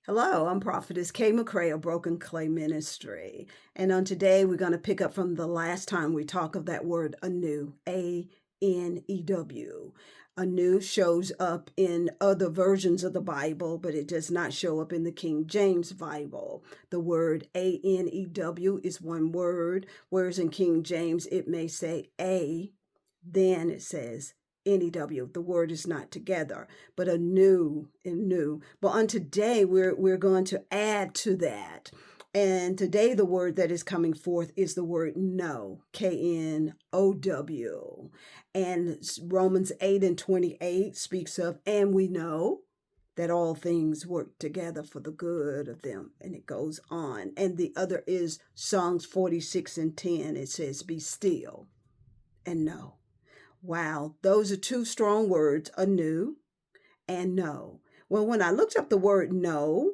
Hello, I'm Prophetess Kay McCray of Broken Clay Ministry. And on today, we're going to pick up from the last time we talk of that word anew, A-N-E-W. Anew shows up in other versions of the Bible, but it does not show up in the King James Bible. The word A-N-E-W is one word, whereas in King James, it may say A, then it says N-E-W. The word is not together, but anew and new. But on today, we're going to add to that. And today, the word that is coming forth is the word know, K-N-O-W. And Romans 8:28 speaks of, and we know that all things work together for the good of them. And it goes on. And the other is Psalms 46:10. It says, be still and know. Wow, those are two strong words, anew and know. Well, when I looked up the word know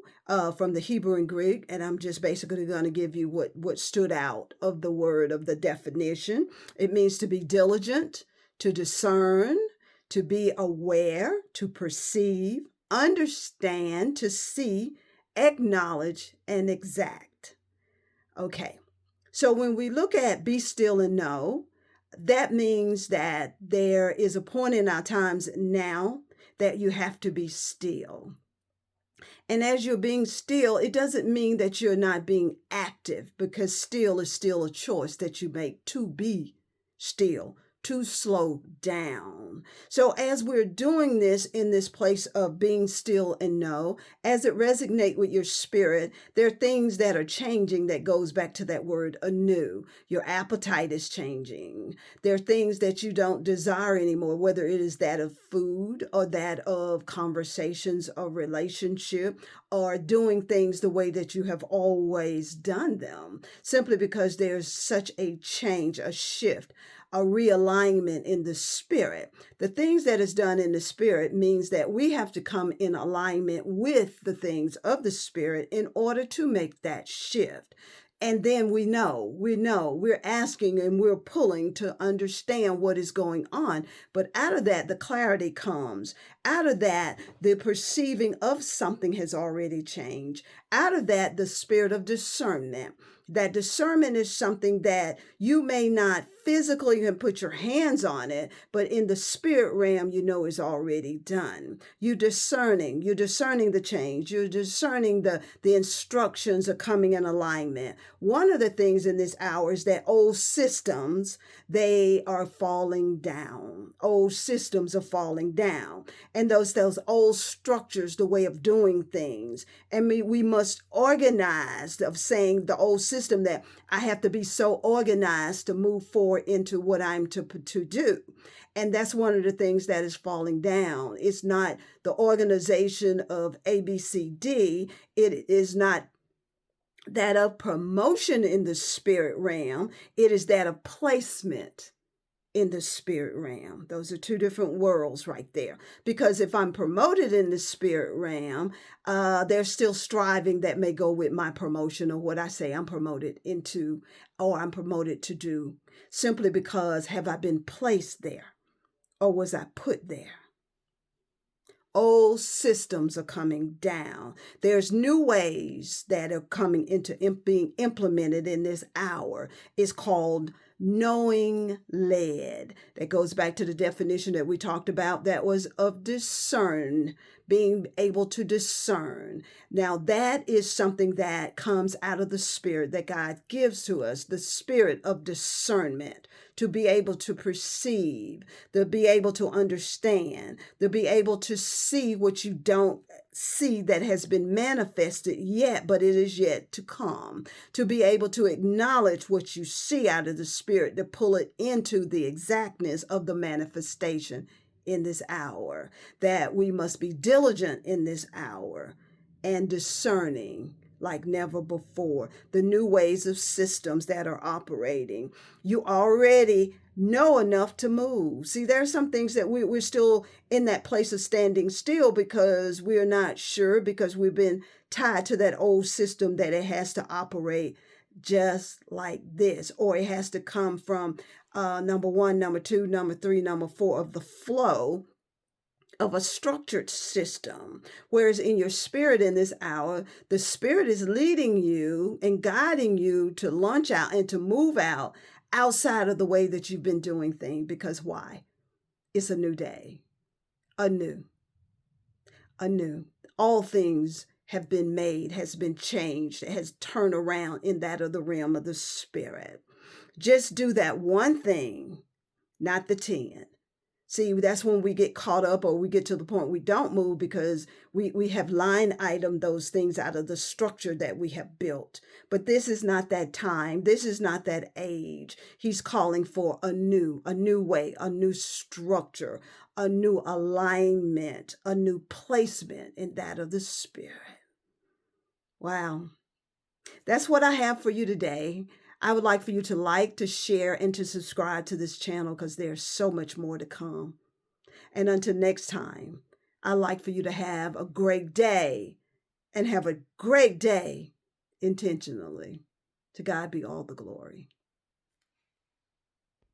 from the Hebrew and Greek, and I'm just basically going to give you what stood out of the word, of the definition. It means to be diligent, to discern, to be aware, to perceive, understand, to see, acknowledge, and exact. Okay, so when we look at be still and know, that means that there is a point in our times now that you have to be still. And as you're being still, it doesn't mean that you're not being active, because still is still a choice that you make to be still, to slow down. So as we're doing this in this place of being still and know, as it resonates with your spirit, there are things that are changing that goes back to that word anew. Your appetite is changing. There are things that you don't desire anymore, whether it is that of food or that of conversations or relationship or doing things the way that you have always done them, simply because there's such a change, a shift, a realignment in the spirit. The things that is done in the spirit means that we have to come in alignment with the things of the spirit in order to make that shift. And then we're asking and we're pulling to understand what is going on. But out of that, the clarity comes. Out of that, the perceiving of something has already changed. Out of that, the spirit of discernment. That discernment is something that you may not physically can put your hands on it, but in the spirit realm, you know is already done. You're discerning the change. You're discerning the instructions are coming in alignment. One of the things in this hour is that old systems, they are falling down. Old systems are falling down. And those old structures, the way of doing things. And we must organize, of saying the old system that I have to be so organized to move forward into what I'm to do. And that's one of the things that is falling down. It's not the organization of ABCD. It is not that of promotion in the spirit realm. It is that of placement in the spirit realm. Those are two different worlds right there. Because if I'm promoted in the spirit realm, there's still striving that may go with my promotion or what I say I'm promoted into or I'm promoted to do, simply because have I been placed there or was I put there? Old systems are coming down. There's new ways that are coming into being implemented in this hour. It's called knowing led. That goes back to the definition that we talked about, that was of discern, being able to discern. Now that is something that comes out of the spirit that God gives to us, the spirit of discernment, to be able to perceive, to be able to understand, to be able to see what you don't see that has been manifested yet, but it is yet to come, to be able to acknowledge what you see out of the spirit, to pull it into the exactness of the manifestation in this hour, that we must be diligent in this hour and discerning like never before, the new ways of systems that are operating. You already know enough to move. See, there are some things that we're still in that place of standing still because we're not sure, because we've been tied to that old system that it has to operate just like this, or it has to come from number one, number two, number three, number four of the flow of a structured system. Whereas in your spirit in this hour, the spirit is leading you and guiding you to launch out and to move out outside of the way that you've been doing things. Because why? It's a new day, anew. All things have been made, has been changed, has turned around in that of the realm of the spirit. Just do that one thing, not the 10. See, that's when we get caught up or we get to the point we don't move because we have line item those things out of the structure that we have built. But this is not that time. This is not that age. He's calling for a new way, a new structure, a new alignment, a new placement in that of the spirit. Wow. That's what I have for you today. I would like for you to like, to share, and to subscribe to this channel because there's so much more to come. And until next time, I'd like for you to have a great day and have a great day intentionally. To God be all the glory.